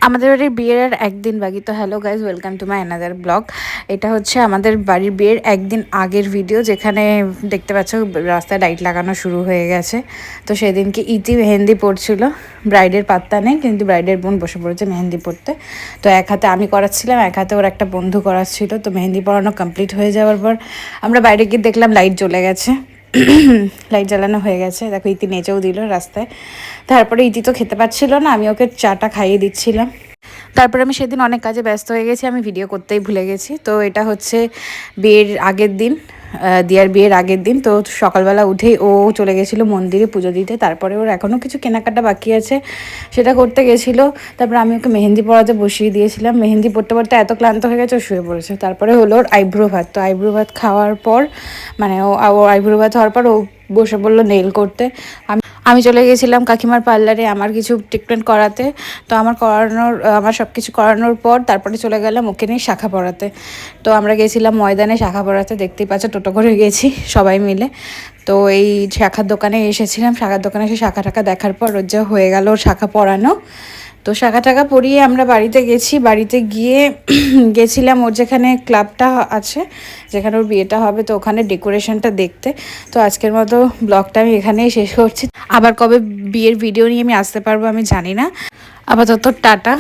আমাদের বাড়ির বিয়ের আর একদিন বাকি। তো hello guys, welcome to my another blog. এটা হচ্ছে আমাদের বাড়ির বিয়ের একদিন আগের ভিডিও, যেখানে দেখতে পাচ্ছ রাস্তায় লাইট লাগানো শুরু হয়ে গেছে। তো সেদিনকে ইতি মেহেন্দি পড়ছিল, ব্রাইডের পাত্তা নেই, কিন্তু ব্রাইডের বোন বসে পড়েছে মেহেন্দি পড়তে। তো এক হাতে আমি করাচ্ছিলাম, এক হাতে ওর একটা বন্ধু করাচ্ছিল। তো মেহেন্দি পড়ানো কমপ্লিট হয়ে যাওয়ার পর আমরা বাইরে গিয়ে দেখলাম লাইট জ্বলে গেছে। লাইট জ্বালানো হয়ে গেছে, দেখো ইতি নেচেও দিল রাস্তায়। তারপরে ইতি তো খেতে পাচ্ছিল না, আমি ওকে চাটা খাইয়ে দিচ্ছিলাম। তারপরে আমি সেদিন অনেক কাজে ব্যস্ত হয়ে গেছি, আমি ভিডিও করতেই ভুলে গেছি। তো এটা হচ্ছে বিয়ের আগের দিন, দিয়ার বিয়ের আগের দিন। তো সকালবেলা উঠেই ও চলে গেছিলো মন্দিরে পুজো দিতে। তারপরে ওর এখনও কিছু কেনাকাটা বাকি আছে, সেটা করতে গেছিলো। তারপরে আমি ওকে মেহেন্দি পড়াতে বসিয়ে দিয়েছিলাম। মেহেন্দি পড়তে পড়তে এত ক্লান্ত হয়ে গেছে ও শুয়ে পড়েছে। তারপরে হলো ওর আইব্রো ভাত। তো আইব্রো ভাত খাওয়ার পর মানে ও আইব্রো ভাত হওয়ার পর ও বসে পড়লো নেল করতে। আমি চলে গেছিলাম কাকিমার পার্লারে আমার কিছু ট্রিটমেন্ট করাতে। তো আমার সব কিছু করানোর পর তারপরে চলে গেলাম ওকে নিয়ে শাখা পরাতে। তো আমরা গেছিলাম ময়দানে শাখা পরাতে, দেখতেই পাচ্ছ টোটো করে গেছি সবাই মিলে। তো এই শাখার দোকানে এসেছিলাম, শাখার দোকানে এসে শাখা টাকা দেখার পর ওর যা হয়ে গেল ওর শাখা পরানো। তো শাখা টাকা পরিয়ে আমরা বাড়িতে গেছি। বাড়িতে গিয়ে গেছিলাম ওর যেখানে ক্লাবটা আছে, যেখানে ওর বিয়েটা হবে, তো ওখানে ডেকোরেশনটা দেখতে। তো আজকের মতো ব্লগটা আমি এখানেই শেষ করছি। আবার কবে বিয়ের ভিডিও নিয়ে আমি আসতে পারবো আমি জানি না। আপাতত টাটা।